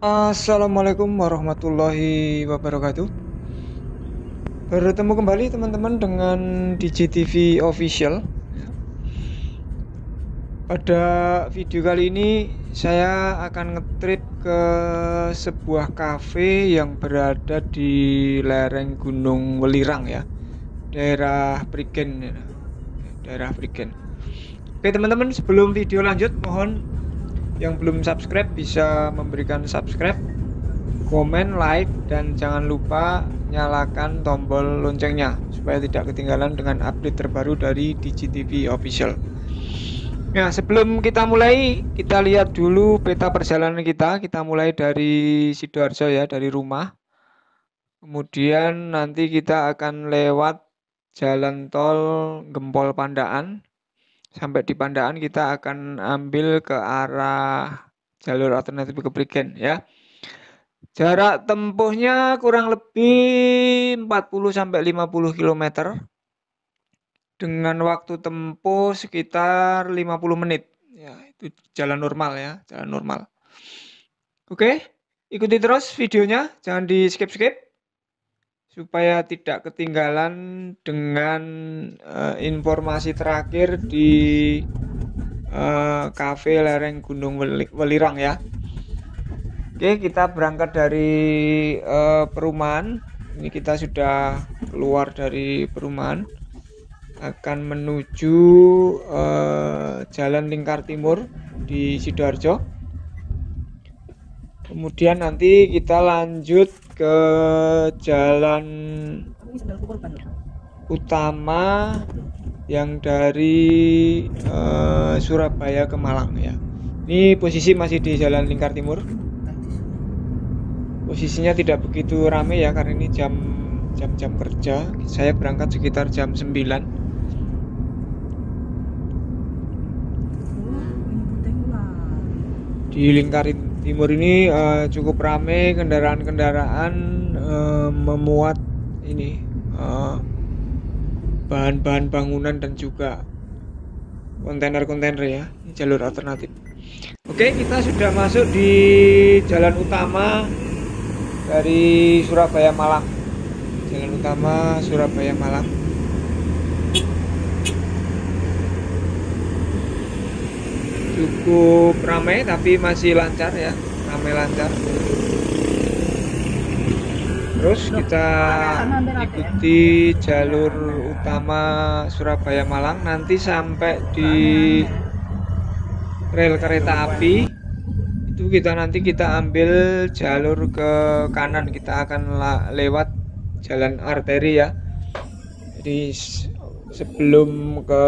Assalamualaikum warahmatullahi wabarakatuh. Bertemu kembali teman-teman dengan DJTV Official. Pada video kali ini saya akan ngetrip ke sebuah cafe yang berada di lereng Gunung Welirang ya, daerah Prigen ya, daerah Prigen. Oke teman-teman, sebelum video lanjut, mohon yang belum subscribe bisa memberikan subscribe, komen, like, dan jangan lupa nyalakan tombol loncengnya supaya tidak ketinggalan dengan update terbaru dari DJTV Official. Nah, sebelum kita mulai, kita lihat dulu peta perjalanan kita. Kita mulai dari Sidoarjo ya, dari rumah. Kemudian nanti kita akan lewat jalan tol Gempol Pandaan. Sampai di Pandaan kita akan ambil ke arah jalur alternatif ke Prigen ya. Jarak tempuhnya kurang lebih 40-50 km dengan waktu tempuh sekitar 50 menit. Ya, itu jalan normal ya, jalan normal. Oke, ikuti terus videonya, jangan di skip-skip supaya tidak ketinggalan dengan informasi terakhir di cafe lereng Gunung Welirang ya. Oke, kita berangkat dari perumahan. Ini kita sudah keluar dari perumahan, akan menuju Jalan Lingkar Timur di Sidoarjo. Kemudian nanti kita lanjut ke jalan utama yang dari Surabaya ke Malang ya. Ini posisi masih di Jalan Lingkar Timur. Posisinya tidak begitu ramai ya, karena ini jam kerja. Saya berangkat sekitar jam 9. Di Lingkar Timur ini cukup ramai, kendaraan-kendaraan memuat ini bahan-bahan bangunan dan juga kontainer-kontainer ya. Ini jalur alternatif. Oke, kita sudah masuk di jalan utama dari Surabaya Malang. Jalan utama Surabaya Malang. Cukup ramai tapi masih lancar ya, ramai lancar. Terus kita ikuti jalur utama Surabaya Malang, nanti sampai di rel kereta api itu nanti kita ambil jalur ke kanan, kita akan lewat jalan arteri ya. Jadi sebelum ke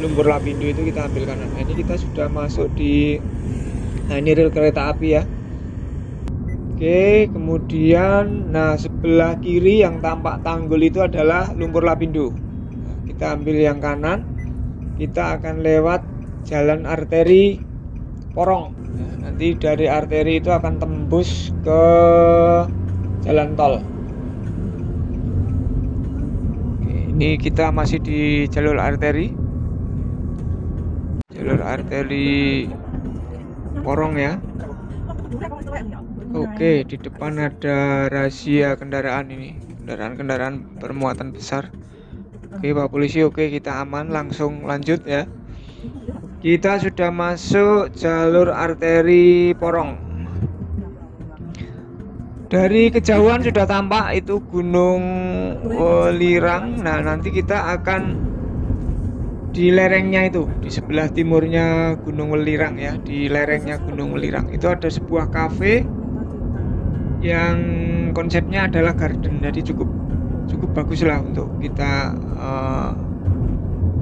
Lumpur Lapindo itu kita ambil kanan. Nah, ini kita sudah masuk di, nah ini rel kereta api ya. Oke, kemudian nah sebelah kiri yang tampak tanggul itu adalah Lumpur Lapindo. Nah, kita ambil yang kanan, kita akan lewat jalan arteri Porong. Nah, nanti dari arteri itu akan tembus ke jalan tol. Oke, ini kita masih di jalur arteri. Jalur arteri Porong ya. Oke, di depan ada razia kendaraan ini, kendaraan bermuatan besar. Oke, Pak Polisi, oke kita aman, langsung lanjut ya. Kita sudah masuk jalur arteri Porong. Dari kejauhan sudah tampak itu Gunung Welirang. Nah, nanti kita akan di lerengnya itu, di sebelah timurnya Gunung Welirang ya, di lerengnya Gunung Welirang itu ada sebuah cafe yang konsepnya adalah garden, jadi cukup bagus lah untuk kita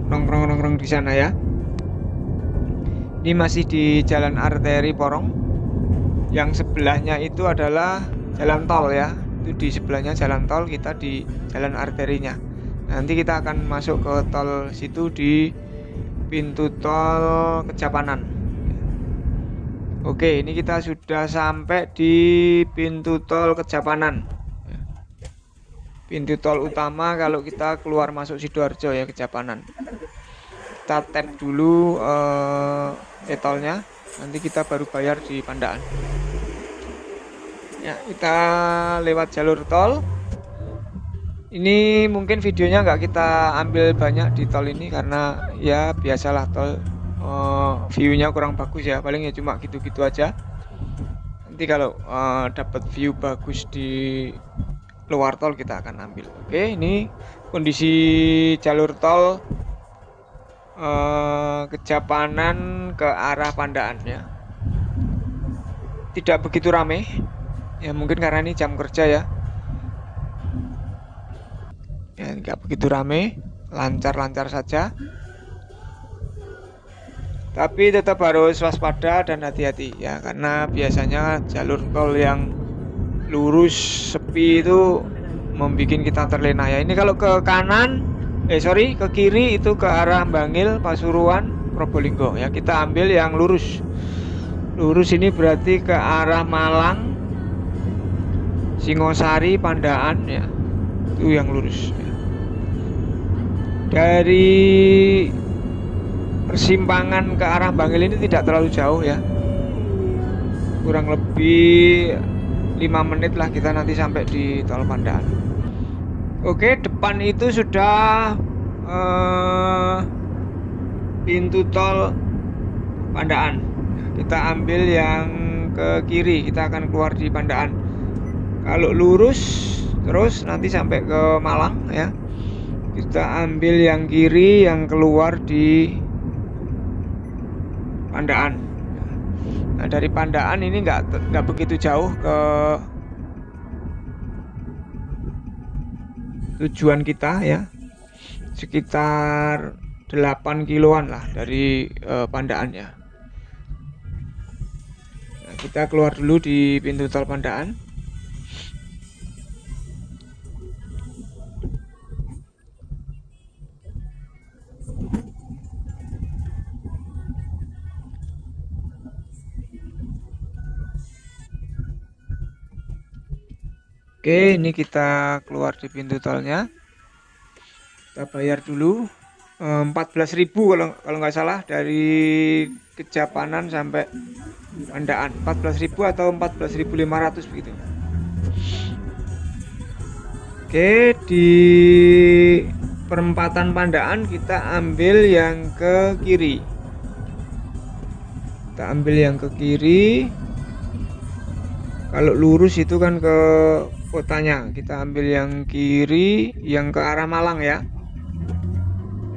nongkrong di sana ya. Ini masih di jalan arteri Porong, yang sebelahnya itu adalah jalan tol ya, itu di sebelahnya jalan tol, kita di jalan arterinya. Nanti kita akan masuk ke tol situ di pintu tol Kejapanan. Oke, ini kita sudah sampai di pintu tol Kejapanan. Pintu tol utama kalau kita keluar masuk Sidoarjo ya, Kejapanan. Kita tap dulu e-tolnya. Nanti kita baru bayar di Pandaan. Ya, kita lewat jalur tol. Ini mungkin videonya nggak kita ambil banyak di tol ini karena ya biasalah tol, view-nya kurang bagus ya, paling ya cuma gitu-gitu aja. Nanti kalau dapat view bagus di luar tol kita akan ambil. Oke, ini kondisi jalur tol Kejapanan ke arah Pandaan ya. Tidak begitu rame ya, mungkin karena ini jam kerja ya. Ya, nggak begitu rame, lancar-lancar saja. Tapi tetap harus waspada dan hati-hati ya, karena biasanya jalur tol yang lurus sepi itu membuat kita terlena ya. Ini kalau ke kanan, ke kiri itu ke arah Bangil, Pasuruan, Probolinggo ya. Kita ambil yang lurus. Lurus ini berarti ke arah Malang, Singosari, Pandaan ya. Itu yang lurus ya. Dari persimpangan ke arah Bangil ini tidak terlalu jauh ya, kurang lebih 5 menit lah kita nanti sampai di tol Pandaan. Oke, depan itu sudah pintu tol Pandaan. Kita ambil yang ke kiri, kita akan keluar di Pandaan. Kalau lurus terus nanti sampai ke Malang ya. Kita ambil yang kiri yang keluar di Pandaan. Nah, dari Pandaan ini nggak begitu jauh ke tujuan kita ya, sekitar 8 kiloan lah dari Pandaan ya. Nah, kita keluar dulu di pintu tol Pandaan. Oke, ini kita keluar di pintu tolnya. Kita bayar dulu 14.000 kalau nggak salah dari Kejapanan sampai Pandaan. 14.000 atau 14.500 begitu. Oke, di perempatan Pandaan kita ambil yang ke kiri. Kita ambil yang ke kiri. Kalau lurus itu kan ke kotanya, kita ambil yang kiri yang ke arah Malang ya,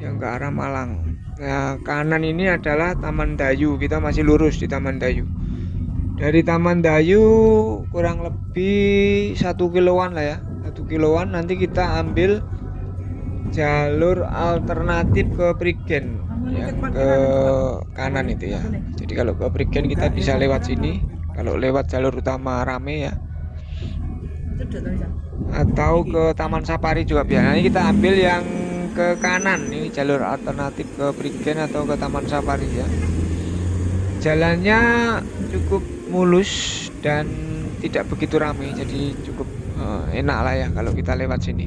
yang ke arah Malang. Nah, kanan ini adalah Taman Dayu, kita masih lurus di Taman Dayu. Dari Taman Dayu kurang lebih 1 kiloan lah ya, 1 kiloan. Nanti kita ambil jalur alternatif ke Prigen yang ke kanan itu ya. Jadi kalau ke Prigen kita bisa lewat sini. Kalau lewat jalur utama rame ya, atau ke Taman Safari juga biasa. Nah, ini kita ambil yang ke kanan, ini jalur alternatif ke Prigen atau ke Taman Safari ya. Jalannya cukup mulus dan tidak begitu ramai, jadi cukup enak lah ya kalau kita lewat sini.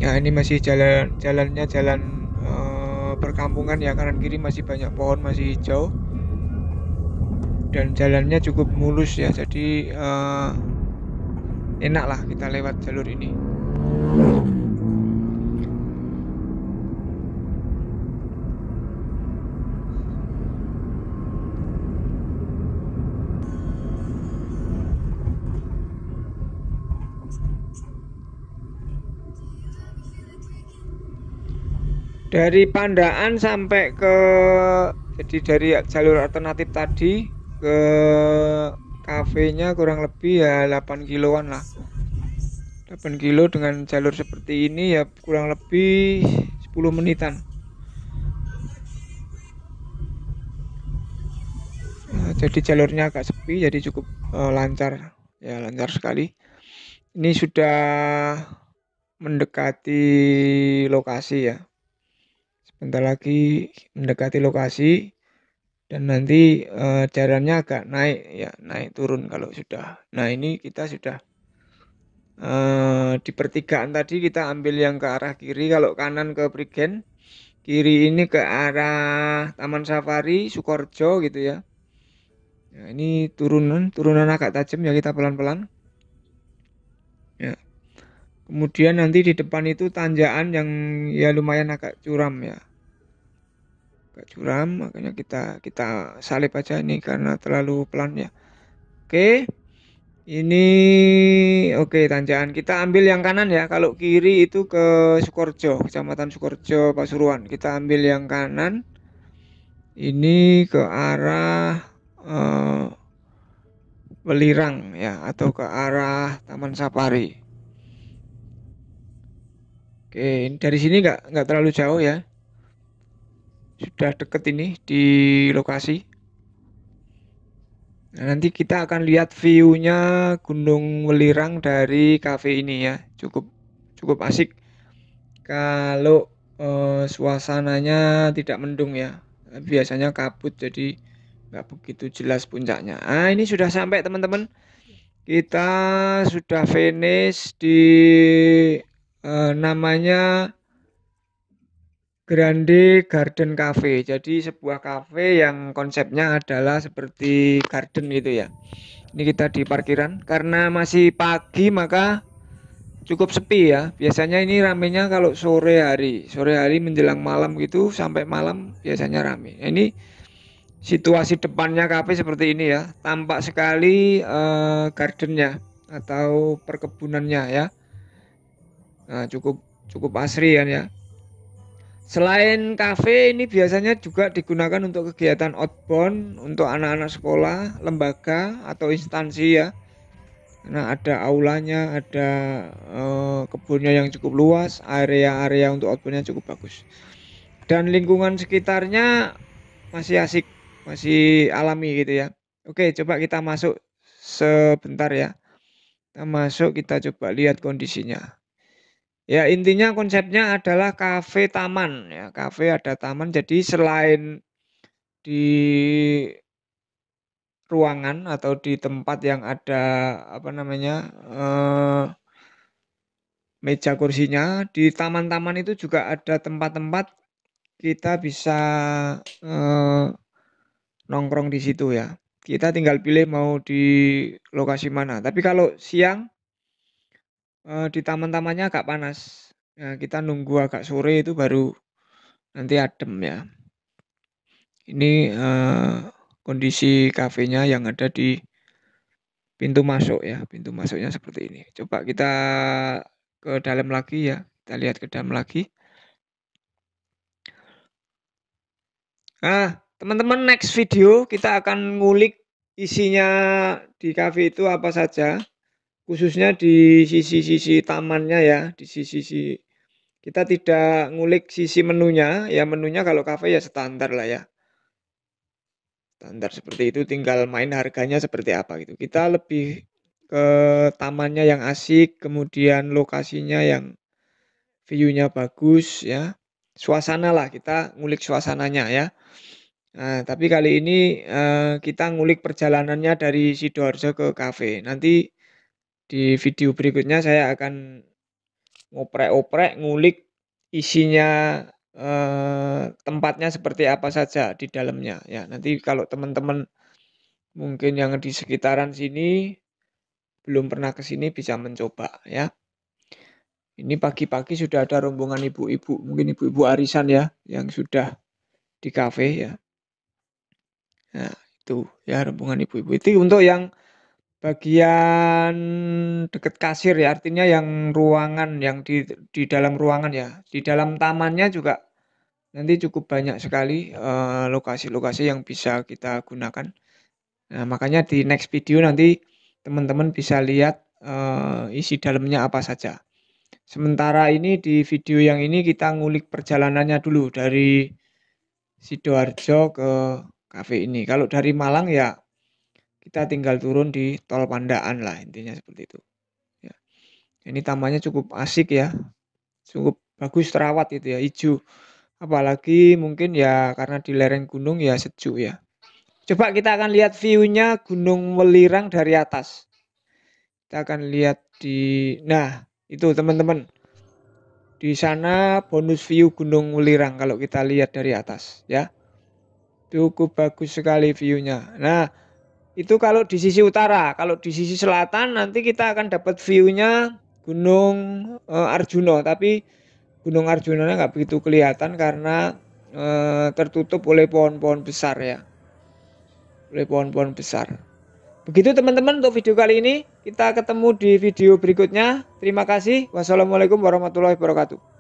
Ya, ini masih jalannya jalan perkampungan ya, kanan kiri masih banyak pohon, masih hijau dan jalannya cukup mulus ya, jadi enak lah kita lewat jalur ini. Dari Pandaan sampai jadi dari jalur alternatif tadi ke kafenya kurang lebih ya 8 kiloan lah. 8 kilo dengan jalur seperti ini ya kurang lebih 10 menitan. Nah, jadi jalurnya agak sepi, jadi cukup lancar ya, lancar sekali. Ini sudah mendekati lokasi ya. Sebentar lagi mendekati lokasi dan nanti jalannya agak naik ya, naik turun kalau sudah. Nah, ini kita sudah Di pertigaan tadi kita ambil yang ke arah kiri, kalau kanan ke Prigen, kiri ini ke arah Taman Safari Sukorejo gitu ya. Nah, ini turunan agak tajam ya, kita pelan-pelan. Ya. Kemudian nanti di depan itu tanjakan yang ya lumayan agak curam ya. Agak curam, makanya kita salip aja ini karena terlalu pelan ya. Oke. Ini oke, tanjakan kita ambil yang kanan ya. Kalau kiri itu ke Sukorejo, Kecamatan Sukorejo, Pasuruan. Kita ambil yang kanan. Ini ke arah eh, Welirang ya, atau ke arah Taman Safari. Oke, ini dari sini nggak terlalu jauh ya. Sudah deket ini di lokasi. Nah, nanti kita akan lihat view-nya Gunung Welirang dari cafe ini ya. Cukup cukup asik kalau suasananya tidak mendung ya. Biasanya kabut jadi nggak begitu jelas puncaknya. Ah, ini sudah sampai teman-teman. Kita sudah finish di namanya Grande Garden Cafe. Jadi sebuah cafe yang konsepnya adalah seperti garden gitu ya. Ini kita di parkiran karena masih pagi maka cukup sepi ya. Biasanya ini ramenya kalau sore hari. Sore hari menjelang malam gitu sampai malam biasanya rame. Nah, ini situasi depannya kafe seperti ini ya. Tampak sekali gardennya atau perkebunannya ya. Nah, cukup cukup asri kan ya. Selain kafe ini biasanya juga digunakan untuk kegiatan outbound untuk anak-anak sekolah, lembaga atau instansi ya. Nah, ada aulanya, ada kebunnya yang cukup luas, area-area untuk outboundnya cukup bagus. Dan lingkungan sekitarnya masih asik, masih alami gitu ya. Oke, coba kita masuk sebentar ya. Kita masuk, kita coba lihat kondisinya. Ya, intinya konsepnya adalah kafe taman ya. Kafe ada taman, jadi selain di ruangan atau di tempat yang ada apa namanya meja kursinya, di taman-taman itu juga ada tempat-tempat kita bisa eh, nongkrong di situ ya. Kita tinggal pilih mau di lokasi mana. Tapi kalau siang di taman-tamannya agak panas. Nah, kita nunggu agak sore itu baru nanti adem ya. Ini kondisi kafenya yang ada di pintu masuk ya. Pintu masuknya seperti ini. Coba kita ke dalam lagi ya. Kita lihat ke dalam lagi. Nah, teman-teman, next video kita akan ngulik isinya di cafe itu apa saja, khususnya di sisi-sisi tamannya ya, di sisi kita tidak ngulik sisi menunya, ya menunya kalau cafe ya standar lah ya. Standar seperti itu, tinggal main harganya seperti apa gitu. Kita lebih ke tamannya yang asik, kemudian lokasinya yang view-nya bagus ya. Suasana lah, kita ngulik suasananya ya. Nah, tapi kali ini kita ngulik perjalanannya dari Sidoarjo ke kafe. Nanti di video berikutnya saya akan ngoprek-oprek ngulik isinya tempatnya seperti apa saja di dalamnya ya. Nanti kalau teman-teman mungkin yang di sekitaran sini belum pernah ke sini bisa mencoba ya. Ini pagi-pagi sudah ada rombongan ibu-ibu, mungkin ibu-ibu arisan ya yang sudah di kafe ya. Nah, itu ya rombongan ibu-ibu. Itu untuk yang bagian dekat kasir ya, artinya yang ruangan yang di dalam ruangan ya. Di dalam tamannya juga nanti cukup banyak sekali lokasi-lokasi yang bisa kita gunakan. Nah, makanya di next video nanti teman-teman bisa lihat isi dalamnya apa saja. Sementara ini di video yang ini kita ngulik perjalanannya dulu dari Sidoarjo ke kafe ini. Kalau dari Malang ya kita tinggal turun di Tol Pandaan lah, intinya seperti itu. Ya. Ini tamannya cukup asik ya, cukup bagus terawat itu ya, hijau. Apalagi mungkin ya karena di lereng gunung ya sejuk ya. Coba kita akan lihat view-nya Gunung Welirang dari atas. Kita akan lihat nah, itu teman-teman. Di sana bonus view Gunung Welirang kalau kita lihat dari atas ya. Cukup bagus sekali view-nya. Nah, itu kalau di sisi utara. Kalau di sisi selatan nanti kita akan dapat view-nya Gunung Arjuna, tapi Gunung Arjuna nggak begitu kelihatan karena tertutup oleh pohon-pohon besar ya. Oleh pohon-pohon besar. Begitu teman-teman untuk video kali ini. Kita ketemu di video berikutnya. Terima kasih. Wassalamualaikum warahmatullahi wabarakatuh.